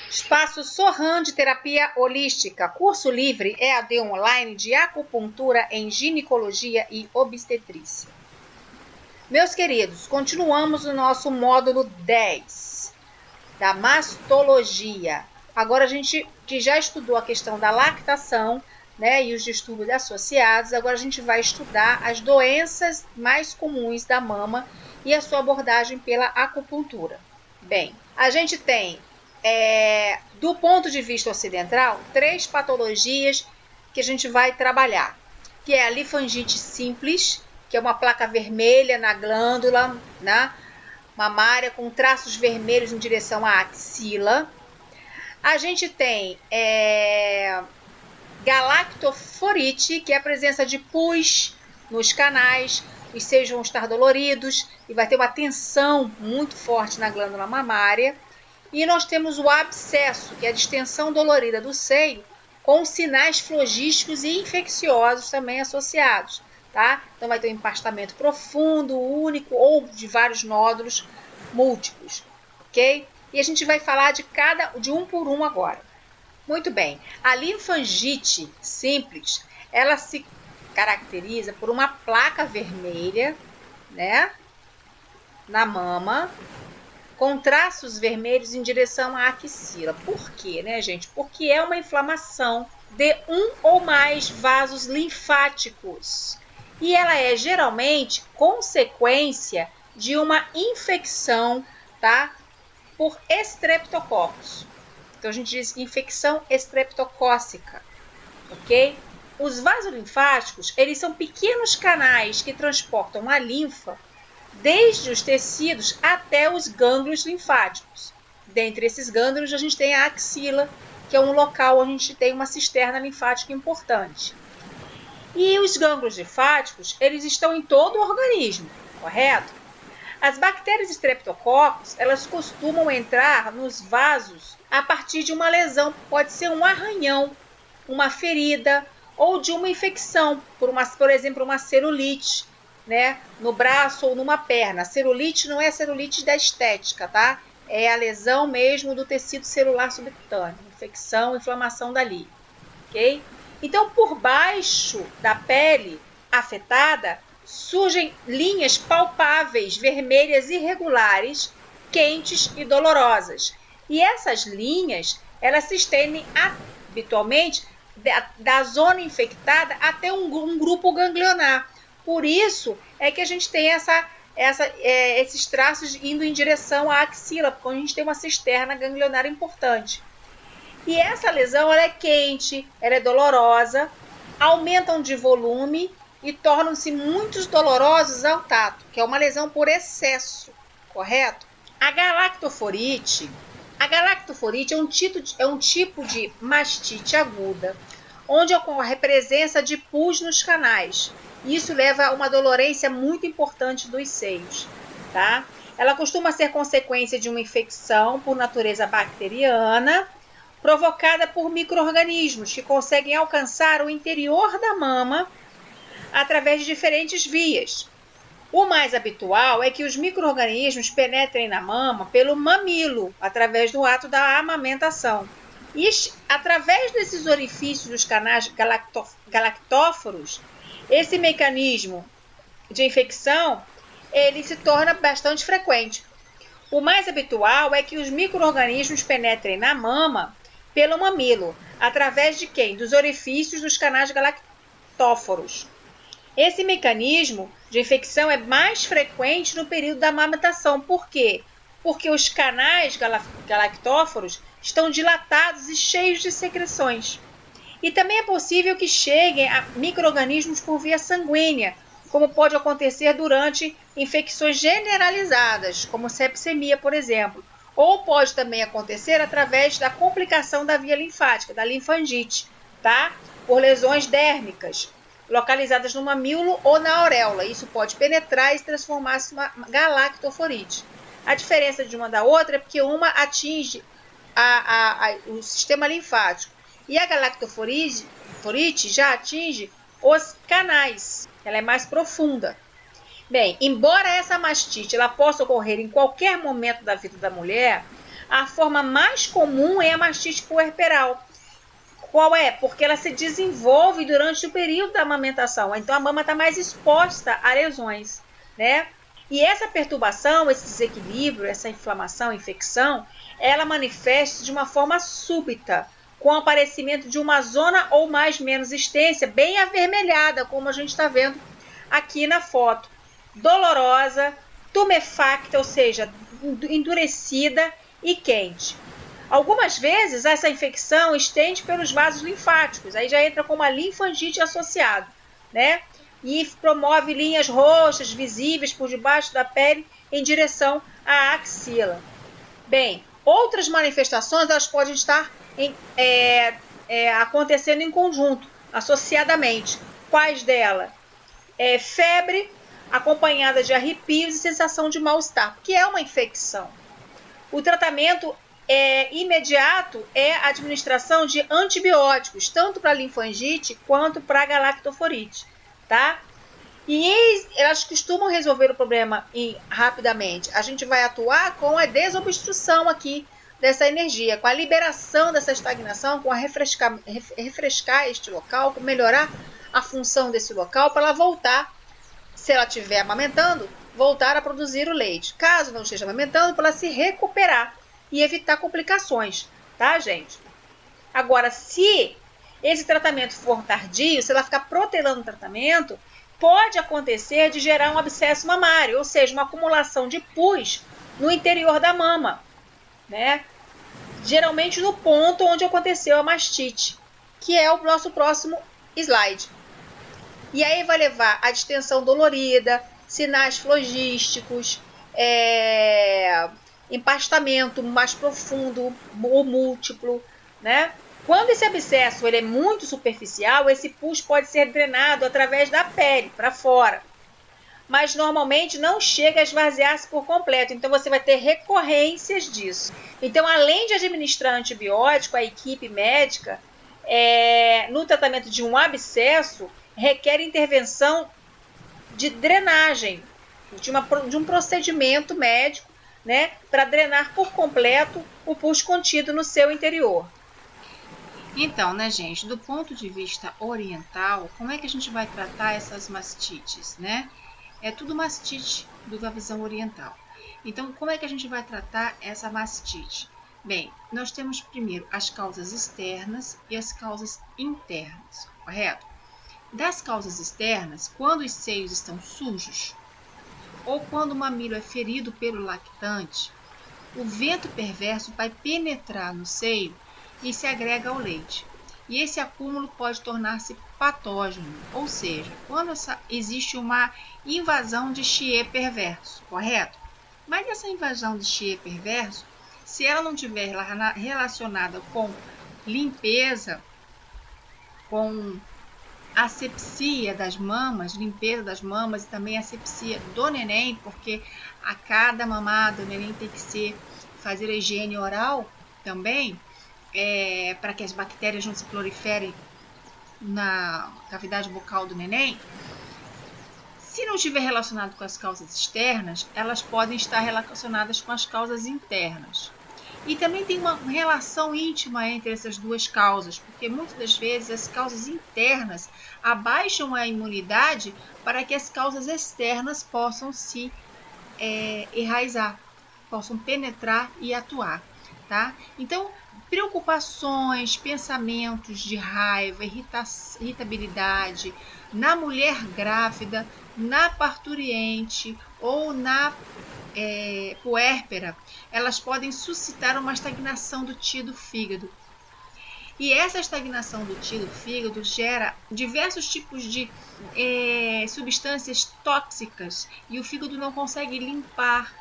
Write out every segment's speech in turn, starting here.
Espaço Sorran de Terapia Holística, curso livre EAD online de acupuntura em ginecologia e obstetrícia. Meus queridos, continuamos o nosso módulo 10 da mastologia. Agora a gente que já estudou a questão da lactação, né, e os distúrbios associados, agora a gente vai estudar as doenças mais comuns da mama e a sua abordagem pela acupuntura. Bem, a gente tem, do ponto de vista ocidental, 3 patologias que a gente vai trabalhar, que é a linfangite simples, que é uma placa vermelha na glândula, né, mamária com traços vermelhos em direção à axila. A gente tem galactoforite, que é a presença de pus nos canais, os seios vão estar doloridos e vai ter uma tensão muito forte na glândula mamária. E nós temos o abscesso, que é a distensão dolorida do seio, com sinais flogísticos e infecciosos também associados, tá? Então vai ter um empastamento profundo, único ou de vários nódulos múltiplos, ok? E a gente vai falar de um por um agora. Muito bem, a linfangite simples, ela se caracteriza por uma placa vermelha, né, na mama, com traços vermelhos em direção à axila. Por quê, né, gente? Porque é uma inflamação de um ou mais vasos linfáticos. E ela é geralmente consequência de uma infecção, tá? Por estreptococcus. Então a gente diz infecção estreptocócica, ok? Os vasos linfáticos, eles são pequenos canais que transportam a linfa desde os tecidos até os gânglios linfáticos. Dentre esses gânglios, a gente tem a axila, que é um local onde a gente tem uma cisterna linfática importante. E os gânglios linfáticos, eles estão em todo o organismo, correto? As bactérias Streptococcus, elas costumam entrar nos vasos a partir de uma lesão, pode ser um arranhão, uma ferida ou de uma infecção, por exemplo, uma celulite, né, no braço ou numa perna. A celulite não é a celulite da estética, tá? É a lesão mesmo do tecido celular subcutâneo, infecção, inflamação dali, ok? Então, por baixo da pele afetada, surgem linhas palpáveis, vermelhas irregulares, quentes e dolorosas. E essas linhas, elas se estendem habitualmente da zona infectada até um grupo ganglionar. Por isso é que a gente tem esses traços indo em direção à axila, porque a gente tem uma cisterna ganglionar importante. E essa lesão, ela é quente, ela é dolorosa, aumentam de volume e tornam-se muito dolorosos ao tato, que é uma lesão por excesso, correto? A galactoforite é um tipo de mastite aguda, onde ocorre a presença de pus nos canais. Isso leva a uma dolorência muito importante dos seios, tá? Ela costuma ser consequência de uma infecção por natureza bacteriana, provocada por micro-organismos que conseguem alcançar o interior da mama através de diferentes vias. O mais habitual é que os micro-organismos penetrem na mama pelo mamilo, através do ato da amamentação. E através desses orifícios dos canais galactóforos, esse mecanismo de infecção, ele se torna bastante frequente. O mais habitual é que os micro-organismos penetrem na mama pelo mamilo, através de quem? Dos orifícios dos canais galactóforos. Esse mecanismo de infecção é mais frequente no período da amamentação. Por quê? Porque os canais galactóforos estão dilatados e cheios de secreções. E também é possível que cheguem a micro-organismos por via sanguínea, como pode acontecer durante infecções generalizadas, como sepsemia, por exemplo. Ou pode também acontecer através da complicação da via linfática, da linfangite, tá? Por lesões dérmicas, localizadas no mamilo ou na auréola. Isso pode penetrar e se transformar-se em uma galactoforite. A diferença de uma da outra é porque uma atinge o sistema linfático e a galactoforite já atinge os canais. Ela é mais profunda. Bem, embora essa mastite ela possa ocorrer em qualquer momento da vida da mulher, A forma mais comum é a mastite puerperal. Qual é? Porque ela se desenvolve durante o período da amamentação. Então a mama está mais exposta a lesões, né? E essa perturbação, esse desequilíbrio, essa inflamação, infecção, ela manifesta de uma forma súbita, com o aparecimento de uma zona ou mais menos extensa, bem avermelhada, como a gente está vendo aqui na foto. Dolorosa, tumefacta, ou seja, endurecida e quente. Algumas vezes essa infecção estende pelos vasos linfáticos, aí já entra com uma linfangite associada, né? E promove linhas roxas visíveis por debaixo da pele em direção à axila. Bem, outras manifestações elas podem estar acontecendo em conjunto, associadamente. Quais delas? Febre acompanhada de arrepios e sensação de mal-estar, que é uma infecção. O tratamento imediato é a administração de antibióticos, tanto para linfangite quanto para galactoforite, tá? E elas costumam resolver o problema rapidamente. A gente vai atuar com a desobstrução aqui dessa energia, com a liberação dessa estagnação, com a refrescar este local, com melhorar a função desse local para ela voltar, se ela estiver amamentando, voltar a produzir o leite. Caso não esteja amamentando, para ela se recuperar e evitar complicações, tá, gente? Agora, se esse tratamento for tardio, se ela ficar protelando o tratamento, pode acontecer de gerar um abscesso mamário, ou seja, uma acumulação de pus no interior da mama, né? Geralmente no ponto onde aconteceu a mastite, que é o nosso próximo slide. E aí vai levar a distensão dolorida, sinais flogísticos, empastamento mais profundo ou múltiplo, né? Quando esse abscesso ele é muito superficial, esse pus pode ser drenado através da pele para fora, mas normalmente não chega a esvaziar-se por completo, então você vai ter recorrências disso. Então, além de administrar antibiótico, a equipe médica, no tratamento de um abscesso, requer intervenção de drenagem, de um procedimento médico, né, para drenar por completo o pus contido no seu interior. Então, né, gente, do ponto de vista oriental, como é que a gente vai tratar essas mastites, né? É tudo mastite da visão oriental. Então, como é que a gente vai tratar essa mastite? Bem, nós temos primeiro as causas externas e as causas internas, correto? Das causas externas, quando os seios estão sujos ou quando o mamilo é ferido pelo lactante, o vento perverso vai penetrar no seio e se agrega ao leite. E esse acúmulo pode tornar-se patógeno, ou seja, quando existe uma invasão de Xie perverso, correto? Mas essa invasão de Xie perverso, se ela não estiver relacionada com limpeza, com asepsia das mamas, limpeza das mamas e também asepsia do neném, porque a cada mamada o neném tem que fazer a higiene oral também, para que as bactérias não se proliferem na cavidade bucal do neném. Se não estiver relacionado com as causas externas, elas podem estar relacionadas com as causas internas. E também tem uma relação íntima entre essas duas causas, porque muitas das vezes as causas internas abaixam a imunidade para que as causas externas possam se enraizar, possam penetrar e atuar, tá? Então, preocupações, pensamentos de raiva, irritabilidade na mulher grávida, na parturiente ou na puérpera, elas podem suscitar uma estagnação do TI do fígado. E essa estagnação do TI do fígado gera diversos tipos de substâncias tóxicas e o fígado não consegue limpar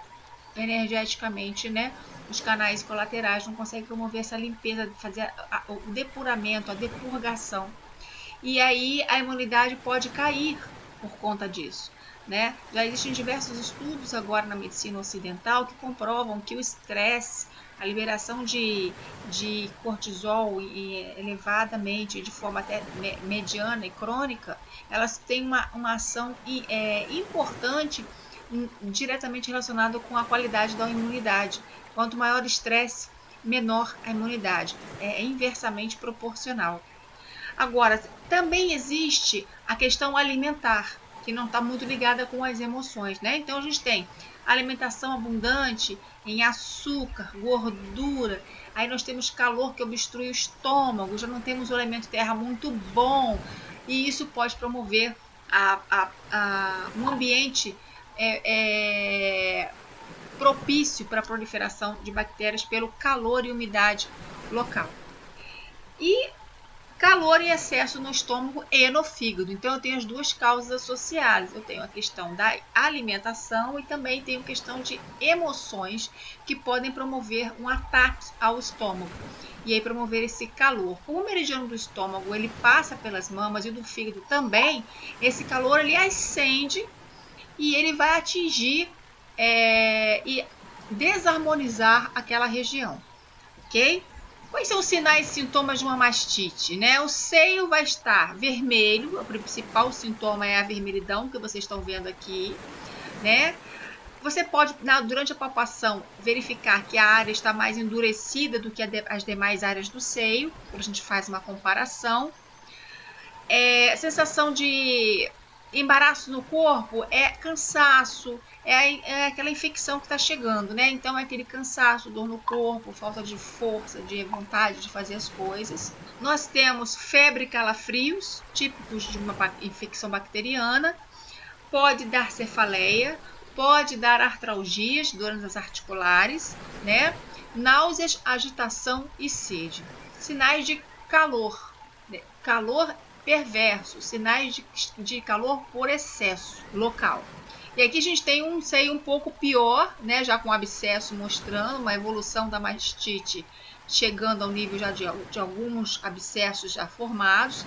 energeticamente, né? Os canais colaterais não conseguem promover essa limpeza, fazer o depuramento, a depurgação. E aí a imunidade pode cair por conta disso, né? Já existem diversos estudos agora na medicina ocidental que comprovam que o estresse, a liberação de cortisol elevadamente, de forma até mediana e crônica, elas têm uma ação importante diretamente relacionado com a qualidade da imunidade. Quanto maior o estresse, menor a imunidade. É inversamente proporcional. Agora, também existe a questão alimentar, que não está muito ligada com as emoções, né? Então, a gente tem alimentação abundante em açúcar, gordura, aí nós temos calor que obstrui o estômago, já não temos o elemento terra muito bom, e isso pode promover um ambiente propício para a proliferação de bactérias pelo calor e umidade local. E calor em excesso no estômago e no fígado. Então, eu tenho as duas causas associadas. Eu tenho a questão da alimentação e também tenho a questão de emoções que podem promover um ataque ao estômago. E aí promover esse calor. Como o meridiano do estômago ele passa pelas mamas e do fígado também, esse calor ele ascende e ele vai atingir e desarmonizar aquela região, ok? Quais são os sinais e sintomas de uma mastite? Né? O seio vai estar vermelho, o principal sintoma é a vermelhidão que vocês estão vendo aqui. Né? Você pode, durante a palpação, verificar que a área está mais endurecida do que as demais áreas do seio, quando a gente faz uma comparação. Sensação de embaraço no corpo é cansaço, é aquela infecção que está chegando, né? Então é aquele cansaço, dor no corpo, falta de força, de vontade de fazer as coisas. Nós temos febre e calafrios, típicos de uma infecção bacteriana. Pode dar cefaleia, pode dar artralgias, dores articulares, né? Náuseas, agitação e sede. Sinais de calor, né? Calor perverso, sinais de calor por excesso local. E aqui a gente tem um seio um pouco pior, né, já com abscesso mostrando uma evolução da mastite, chegando ao nível já de alguns abscessos já formados.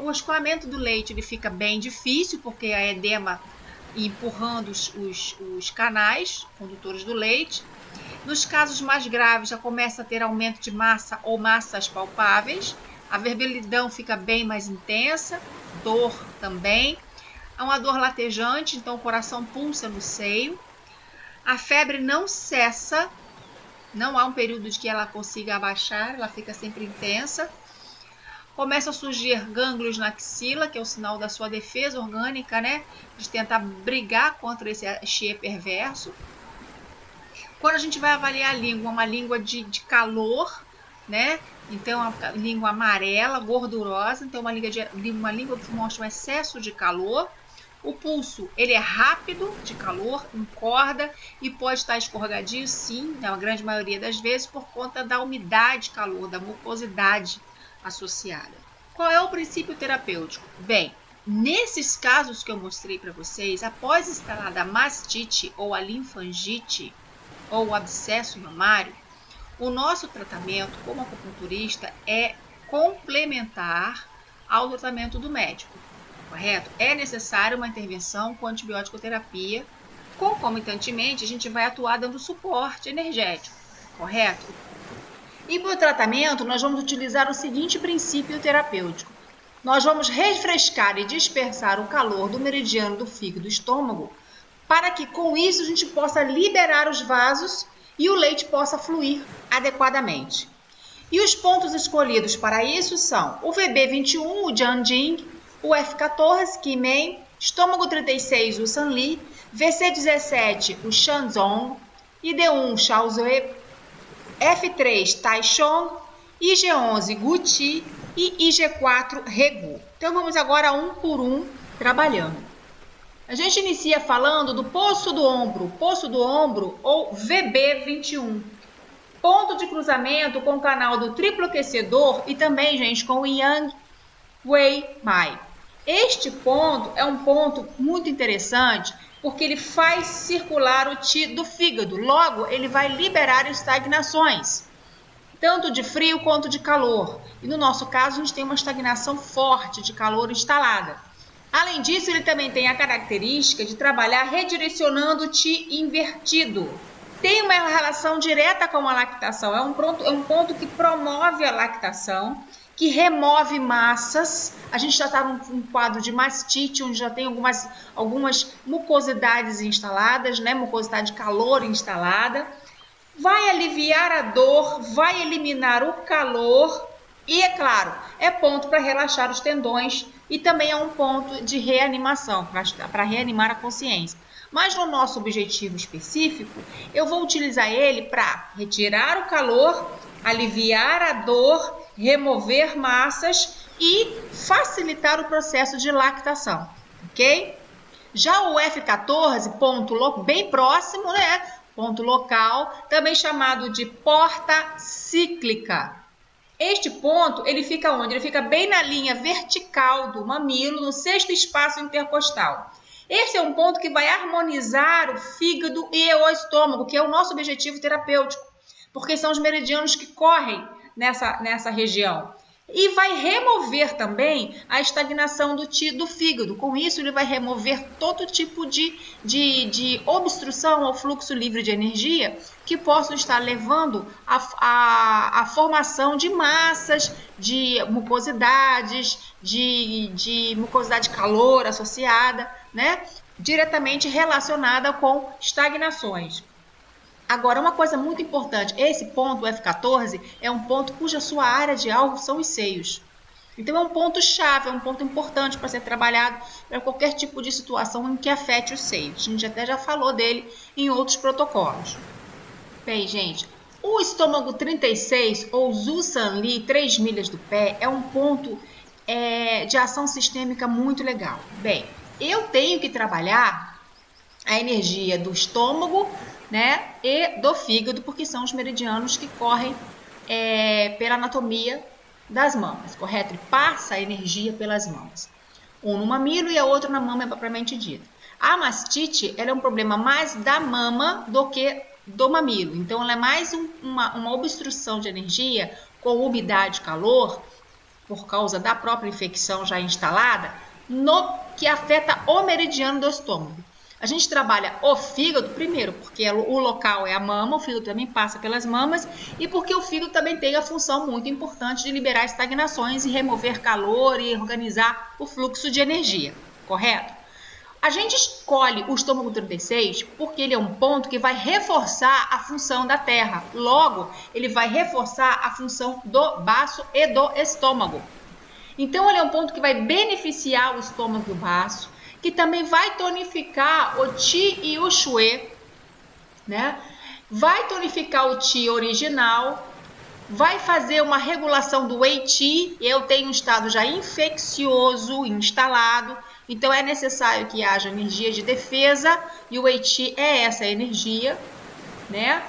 O escoamento do leite ele fica bem difícil, porque a edema empurrando os canais condutores do leite. Nos casos mais graves já começa a ter aumento de massa ou massas palpáveis. A vermelhidão fica bem mais intensa, dor também. Há uma dor latejante, então o coração pulsa no seio. A febre não cessa, não há um período de que ela consiga abaixar, ela fica sempre intensa. Começa a surgir gânglios na axila, que é o sinal da sua defesa orgânica, né? De tentar brigar contra esse Xie perverso. Quando a gente vai avaliar a língua, uma língua de calor, né? Então, a língua amarela, gordurosa, então uma língua que mostra um excesso de calor. O pulso, ele é rápido, de calor, encorda e pode estar escorregadio, sim, na grande maioria das vezes, por conta da umidade, calor, da mucosidade associada. Qual é o princípio terapêutico? Bem, nesses casos que eu mostrei para vocês, após instalada a mastite ou a linfangite ou o abscesso mamário, o nosso tratamento como acupunturista é complementar ao tratamento do médico, correto? É necessária uma intervenção com antibiótico-terapia. Concomitantemente, a gente vai atuar dando suporte energético, correto? E para o tratamento, nós vamos utilizar o seguinte princípio terapêutico. Nós vamos refrescar e dispersar o calor do meridiano do fígado e estômago, para que com isso a gente possa liberar os vasos e o leite possa fluir adequadamente. E os pontos escolhidos para isso são o VB21, o Jianjing, o F14, Qimei, estômago 36, o Sanli, VC17, o Shanzhong, ID1, Shaozui, F3, Taichung, IG11, Guqi e IG4, Regu. Então vamos agora um por um trabalhando. A gente inicia falando do poço do ombro ou VB21. Ponto de cruzamento com o canal do triplo aquecedor e também, gente, com o Yang Wei Mai. Este ponto é um ponto muito interessante porque ele faz circular o Qi do fígado. Logo, ele vai liberar estagnações, tanto de frio quanto de calor. E no nosso caso, a gente tem uma estagnação forte de calor instalada. Além disso, ele também tem a característica de trabalhar redirecionando o Qi invertido. Tem uma relação direta com a lactação, é um ponto que promove a lactação, que remove massas. A gente já está num quadro de mastite, onde já tem algumas mucosidades instaladas, né? Mucosidade de calor instalada. Vai aliviar a dor, vai eliminar o calor e, é claro, é ponto para relaxar os tendões e também é um ponto de reanimação, para reanimar a consciência. Mas no nosso objetivo específico, eu vou utilizar ele para retirar o calor, aliviar a dor, remover massas e facilitar o processo de lactação, ok? Já o F14, ponto bem próximo, né? Ponto local, também chamado de porta cíclica. Este ponto, ele fica onde? Ele fica bem na linha vertical do mamilo, no sexto espaço intercostal. Esse é um ponto que vai harmonizar o fígado e o estômago, que é o nosso objetivo terapêutico, porque são os meridianos que correm nessa região. E vai remover também a estagnação do fígado. Com isso, ele vai remover todo tipo de obstrução ao fluxo livre de energia que possam estar levando à formação de massas, de mucosidades, de mucosidade de calor associada, né? Diretamente relacionada com estagnações. Agora, uma coisa muito importante, esse ponto, o F14, é um ponto cuja sua área de alvo são os seios. Então, é um ponto chave, é um ponto importante para ser trabalhado para qualquer tipo de situação em que afete os seios. A gente até já falou dele em outros protocolos. Bem, gente, o estômago 36, ou Zhu-San-Li, 3 milhas do pé, é um ponto de ação sistêmica muito legal. Bem, eu tenho que trabalhar a energia do estômago, né, e do fígado, porque são os meridianos que correm pela anatomia das mamas, correto? Ele passa a energia pelas mamas. Um no mamilo e a outra na mama, propriamente dita. A mastite, ela é um problema mais da mama do que do mamilo. Então, ela é mais uma obstrução de energia com umidade e calor, por causa da própria infecção já instalada, que afeta o meridiano do estômago. A gente trabalha o fígado primeiro, porque o local é a mama, o fígado também passa pelas mamas, e porque o fígado também tem a função muito importante de liberar estagnações e remover calor e organizar o fluxo de energia, correto? A gente escolhe o estômago 36 porque ele é um ponto que vai reforçar a função da terra. Logo, ele vai reforçar a função do baço e do estômago. Então, ele é um ponto que vai beneficiar o estômago e o baço, que também vai tonificar o Qi e o Xue, né? Vai tonificar o Qi original, vai fazer uma regulação do Wei Qi. Eu tenho um estado já infeccioso instalado, então é necessário que haja energia de defesa, e o Wei Qi é essa energia, né?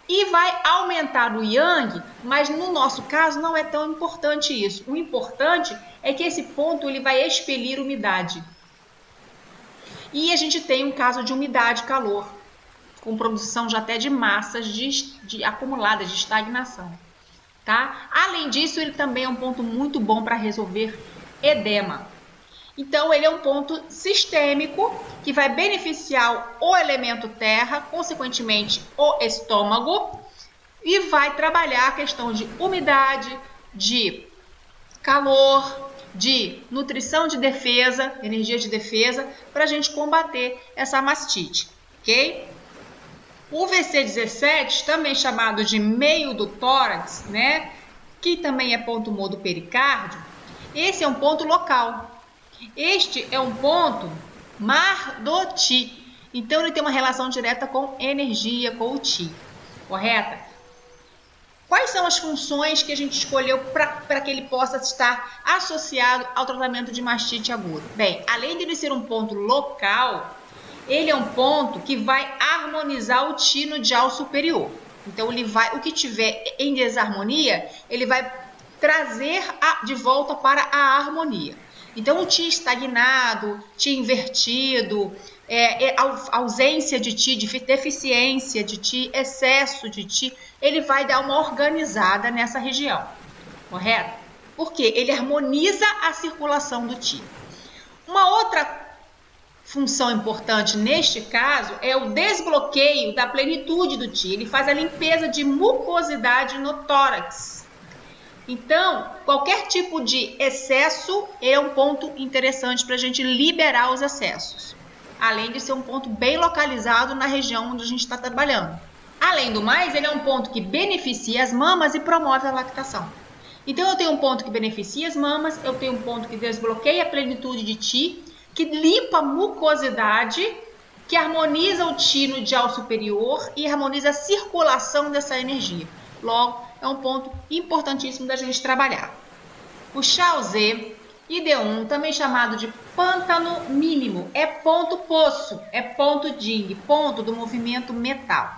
E vai aumentar o Yang, mas no nosso caso não é tão importante isso. O importante é que esse ponto ele vai expelir umidade. E a gente tem um caso de umidade e calor, com produção já até de massas acumuladas, de estagnação. Tá? Além disso, ele também é um ponto muito bom para resolver edema. Então, ele é um ponto sistêmico que vai beneficiar o elemento terra, consequentemente o estômago, e vai trabalhar a questão de umidade, de calor, de nutrição de defesa, energia de defesa, para a gente combater essa mastite, ok? O VC17, também chamado de meio do tórax, né, que também é ponto modo pericárdio, esse é um ponto local. Este é um ponto mar do Qi, então ele tem uma relação direta com energia, com o Qi, correta? Quais são as funções que a gente escolheu para que ele possa estar associado ao tratamento de mastite aguda? Bem, além de ele ser um ponto local, ele é um ponto que vai harmonizar o Qi no Jiao superior. Então, o que tiver em desarmonia, ele vai trazer de volta para a harmonia. Então, o Qi estagnado, Qi invertido, ausência de Qi, deficiência de Qi, excesso de Qi, ele vai dar uma organizada nessa região, correto? Porque ele harmoniza a circulação do Qi. Uma outra função importante neste caso é o desbloqueio da plenitude do Qi. Ele faz a limpeza de mucosidade no tórax. Então, qualquer tipo de excesso é um ponto interessante para a gente liberar os excessos, além de ser um ponto bem localizado na região onde a gente está trabalhando. Além do mais, ele é um ponto que beneficia as mamas e promove a lactação. Então, eu tenho um ponto que beneficia as mamas, eu tenho um ponto que desbloqueia a plenitude de Qi, que limpa a mucosidade, que harmoniza o Qi no dial superior e harmoniza a circulação dessa energia. Logo, é um ponto importantíssimo da gente trabalhar. O Shaoze ID1, também chamado de pântano mínimo, é ponto poço, é ponto Jing, ponto do movimento metal.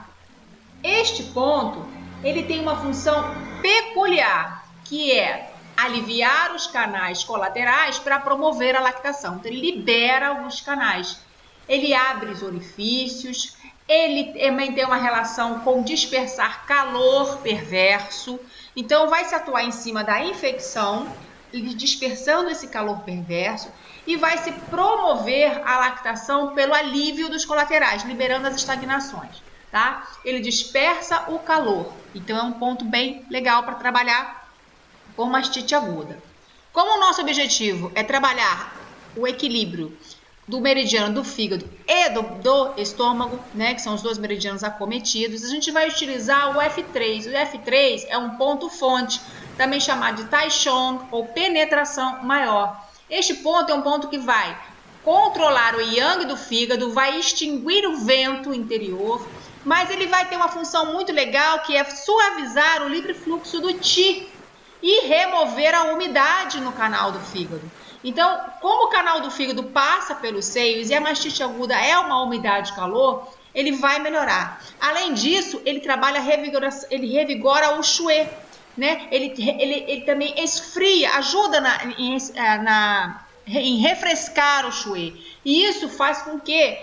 Este ponto, ele tem uma função peculiar, que é aliviar os canais colaterais para promover a lactação. Então, ele libera alguns canais. Ele abre os orifícios, ele também tem uma relação com dispersar calor perverso. Então, vai se atuar em cima da infecção, dispersando esse calor perverso, e vai se promover a lactação pelo alívio dos colaterais, liberando as estagnações. Tá? Ele dispersa o calor, então é um ponto bem legal para trabalhar com mastite aguda. Como o nosso objetivo é trabalhar o equilíbrio do meridiano do fígado e do estômago, né, que são os dois meridianos acometidos, a gente vai utilizar o F3. O F3 é um ponto fonte, também chamado de Tai Chong ou penetração maior. Este ponto é um ponto que vai controlar o yang do fígado, vai extinguir o vento interior, mas ele vai ter uma função muito legal, que é suavizar o livre fluxo do Qi e remover a umidade no canal do fígado. Então, como o canal do fígado passa pelos seios e a mastite aguda é uma umidade de calor, ele vai melhorar. Além disso, ele trabalha, ele revigora o Xue, né? Ele também esfria, ajuda em refrescar o Xue. E isso faz com que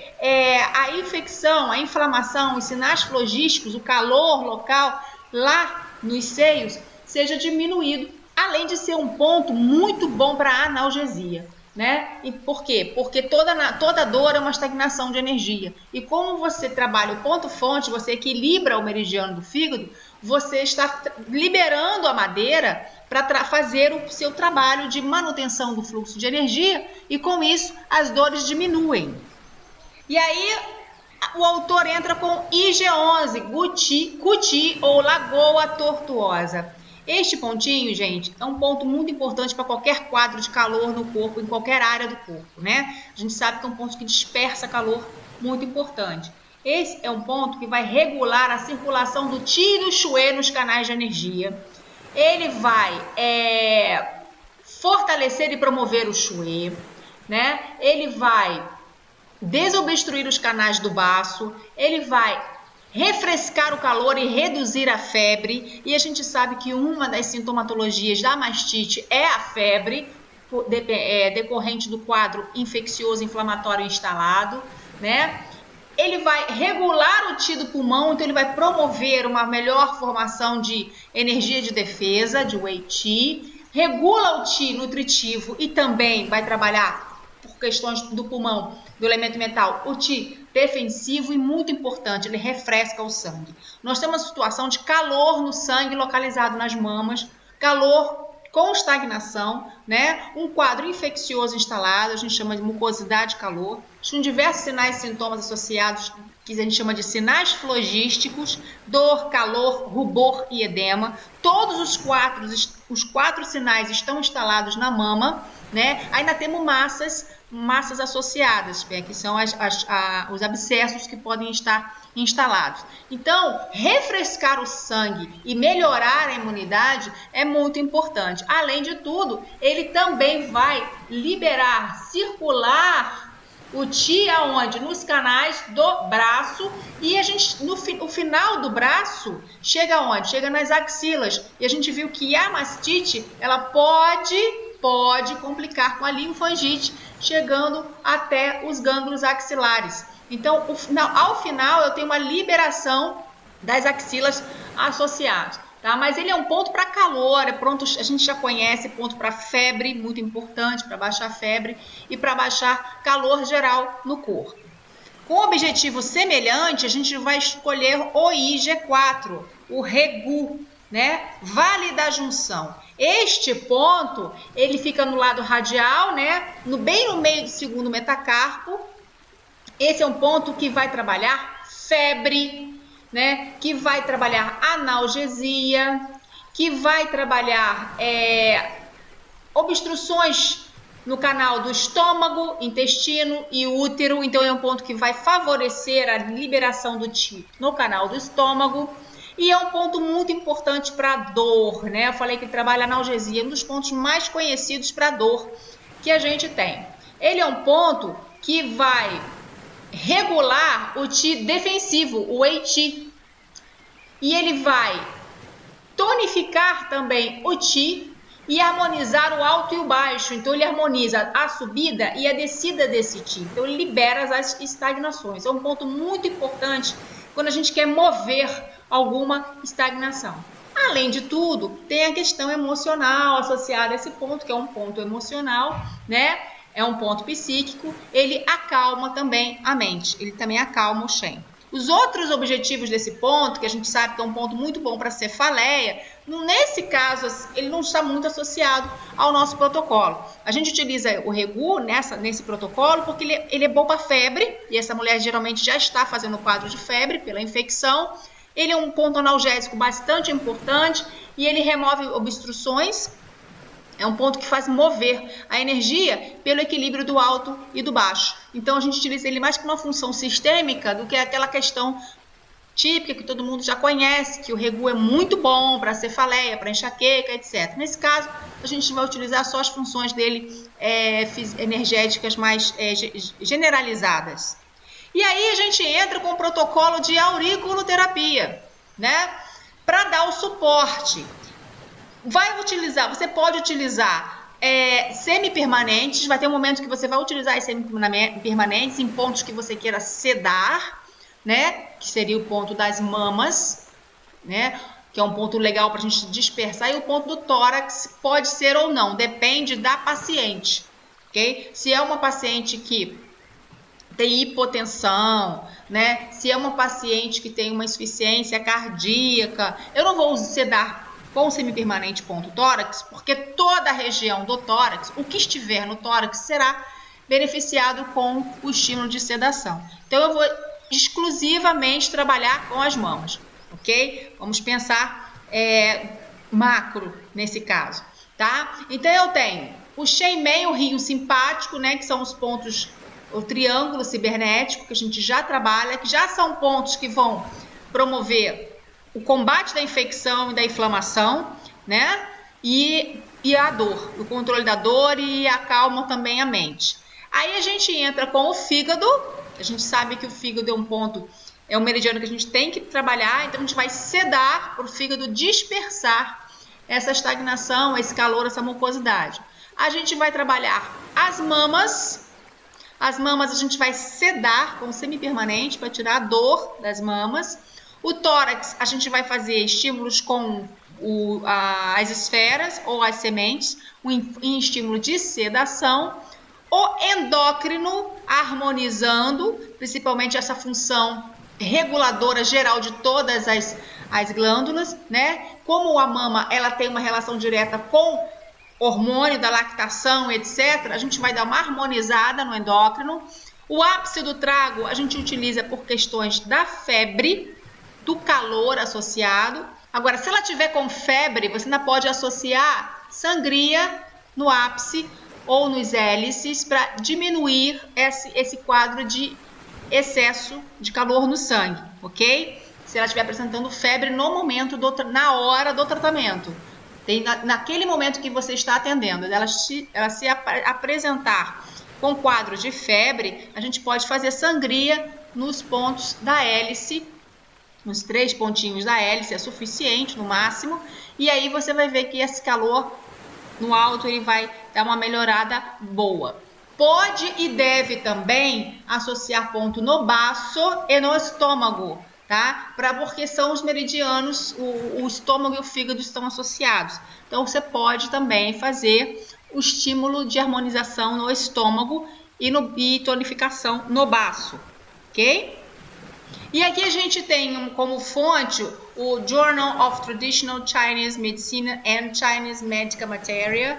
a infecção, a inflamação, os sinais flogísticos, o calor local lá nos seios seja diminuído, além de ser um ponto muito bom para analgesia, né? E por quê? Porque toda dor é uma estagnação de energia. E como você trabalha o ponto fonte, você equilibra o meridiano do fígado, você está liberando a madeira para fazer o seu trabalho de manutenção do fluxo de energia, e com isso as dores diminuem. E aí o autor entra com IG11, Cuti ou Lagoa Tortuosa. Este pontinho, gente, é um ponto muito importante para qualquer quadro de calor no corpo, em qualquer área do corpo, né? A gente sabe que é um ponto que dispersa calor, muito importante. Esse é um ponto que vai regular a circulação do Qi e do Xue nos canais de energia. Ele vai fortalecer e promover o Xue, né? Ele vai desobstruir os canais do baço, ele vai refrescar o calor e reduzir a febre, e a gente sabe que uma das sintomatologias da mastite é a febre, decorrente do quadro infeccioso inflamatório instalado, né? Ele vai regular o Qi do pulmão, então ele vai promover uma melhor formação de energia de defesa, de Wei Qi, regula o Qi nutritivo e também vai trabalhar, por questões do pulmão, do elemento metal, o Qi defensivo, e muito importante, ele refresca o sangue. Nós temos uma situação de calor no sangue localizado nas mamas, calor com estagnação, né? Um quadro infeccioso instalado, a gente chama de mucosidade e calor, com diversos sinais e sintomas associados, que a gente chama de sinais flogísticos, dor, calor, rubor e edema. Todos os quatro sinais estão instalados na mama, né? Ainda temos massas associadas, que são os abscessos que podem estar instalados. Então, refrescar o sangue e melhorar a imunidade é muito importante. Além de tudo, ele também vai liberar, circular o Qi aonde? Nos canais do braço, e a gente, o final do braço chega aonde? Chega nas axilas. E a gente viu que a mastite, ela pode complicar com a linfangite, chegando até os gânglios axilares. Então, ao final, eu tenho uma liberação das axilas associadas, tá? Mas ele é um ponto para calor, a gente já conhece, ponto para febre, muito importante, para baixar febre e para baixar calor geral no corpo. Com objetivo semelhante, a gente vai escolher o IG4, o Regu, né? Vale da Junção. Este ponto, ele fica no lado radial, né? Bem no meio do segundo metacarpo. Esse é um ponto que vai trabalhar febre, né? Que vai trabalhar analgesia, que vai trabalhar obstruções no canal do estômago, intestino e útero. Então, é um ponto que vai favorecer a liberação do Qi no canal do estômago. E é um ponto muito importante para dor, né? Eu falei que ele trabalha analgesia, um dos pontos mais conhecidos para dor que a gente tem. Ele é um ponto que vai regular o Qi defensivo, o Wei Qi. E ele vai tonificar também o Qi e harmonizar o alto e o baixo. Então, ele harmoniza a subida e a descida desse Qi. Então, ele libera as estagnações. É um ponto muito importante quando a gente quer mover alguma estagnação. Além de tudo, tem a questão emocional associada a esse ponto, que é um ponto emocional, né? É um ponto psíquico. Ele acalma também a mente. Ele também acalma o Shen. Os outros objetivos desse ponto, que a gente sabe que é um ponto muito bom para cefaleia, nesse caso, ele não está muito associado ao nosso protocolo. A gente utiliza o Regu nesse protocolo porque ele é bom para febre, e essa mulher geralmente já está fazendo quadro de febre pela infecção. Ele é um ponto analgésico bastante importante e ele remove obstruções. É um ponto que faz mover a energia pelo equilíbrio do alto e do baixo. Então, a gente utiliza ele mais para uma função sistêmica do que aquela questão típica que todo mundo já conhece, que o Regu é muito bom para cefaleia, para enxaqueca, etc. Nesse caso, a gente vai utilizar só as funções dele energéticas mais generalizadas. E aí, a gente entra com o protocolo de auriculoterapia, né? Para dar o suporte. Você pode utilizar semipermanentes, vai ter um momento que você vai utilizar as semipermanentes em pontos que você queira sedar, né? Que seria o ponto das mamas, né? Que é um ponto legal para a gente dispersar, e o ponto do tórax pode ser ou não, depende da paciente, ok? Se é uma paciente que tem hipotensão, né? Se é uma paciente que tem uma insuficiência cardíaca, eu não vou sedar com semipermanente ponto tórax, porque toda a região do tórax, o que estiver no tórax, será beneficiado com o estímulo de sedação. Então, eu vou exclusivamente trabalhar com as mamas, ok? Vamos pensar macro nesse caso, tá? Então, eu tenho o Shenmei, o rio simpático, né? Que são os pontos, o triângulo cibernético, que a gente já trabalha, que já são pontos que vão promover o combate da infecção e da inflamação, né? E a dor, o controle da dor, e acalma também a mente. Aí a gente entra com o fígado. A gente sabe que o fígado é um ponto, é um meridiano que a gente tem que trabalhar, então a gente vai sedar para o fígado dispersar essa estagnação, esse calor, essa mucosidade. A gente vai trabalhar as mamas. As mamas a gente vai sedar com semipermanente para tirar a dor das mamas. O tórax, a gente vai fazer estímulos com as esferas ou as sementes, em estímulo de sedação. O endócrino, harmonizando, principalmente essa função reguladora geral de todas as glândulas, né? Como a mama ela tem uma relação direta com hormônio da lactação, etc., a gente vai dar uma harmonizada no endócrino. O ápice do trago a gente utiliza por questões da febre, do calor associado. Agora, se ela tiver com febre, você ainda pode associar sangria no ápice ou nos hélices para diminuir esse quadro de excesso de calor no sangue, ok? Se ela estiver apresentando febre no momento, na hora do tratamento. Naquele momento que você está atendendo, ela se apresentar com quadro de febre, a gente pode fazer sangria nos pontos da hélice. Nos 3 pontinhos da hélice é suficiente no máximo, e aí você vai ver que esse calor no alto ele vai dar uma melhorada boa. Pode e deve também associar ponto no baço e no estômago, tá? Porque são os meridianos, o estômago e o fígado estão associados. Então você pode também fazer o estímulo de harmonização no estômago e tonificação no baço, ok? E aqui a gente tem como fonte o Journal of Traditional Chinese Medicine and Chinese Medical Material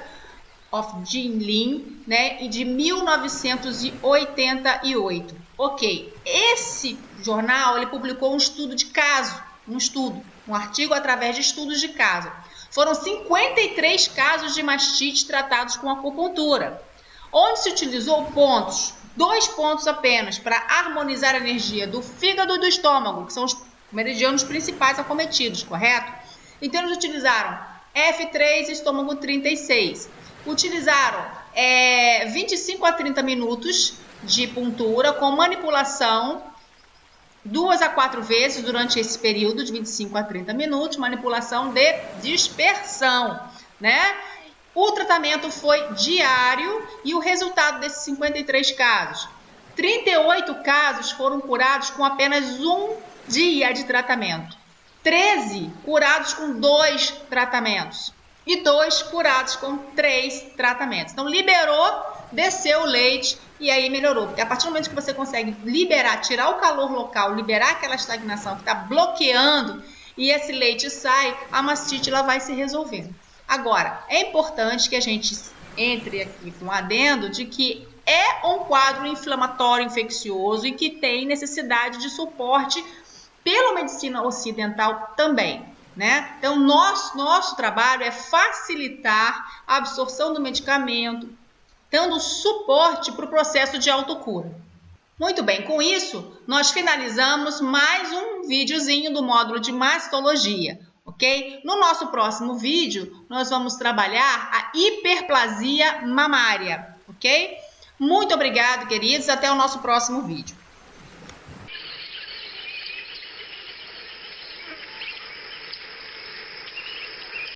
of Jinlin, né, e de 1988. Ok, esse jornal ele publicou um estudo de caso, um artigo através de estudos de caso. Foram 53 casos de mastite tratados com acupuntura, onde se utilizou dois pontos apenas, para harmonizar a energia do fígado e do estômago, que são os meridianos principais acometidos, correto? Então eles utilizaram F3 e estômago 36. Utilizaram 25 a 30 minutos de puntura com manipulação 2 a 4 vezes durante esse período de 25 a 30 minutos, manipulação de dispersão, né? O tratamento foi diário e o resultado desses 53 casos, 38 casos foram curados com apenas um dia de tratamento, 13 curados com 2 tratamentos e 2 curados com 3 tratamentos. Então, liberou, desceu o leite e aí melhorou. Porque a partir do momento que você consegue liberar, tirar o calor local, liberar aquela estagnação que está bloqueando e esse leite sai, a mastite ela vai se resolvendo. Agora, é importante que a gente entre aqui com um adendo de que é um quadro inflamatório infeccioso e que tem necessidade de suporte pela medicina ocidental também, né? Então, nosso trabalho é facilitar a absorção do medicamento, dando suporte para o processo de autocura. Muito bem, com isso, nós finalizamos mais um videozinho do módulo de mastologia, ok? No nosso próximo vídeo, nós vamos trabalhar a hiperplasia mamária, ok? Muito obrigado, queridos. Até o nosso próximo vídeo.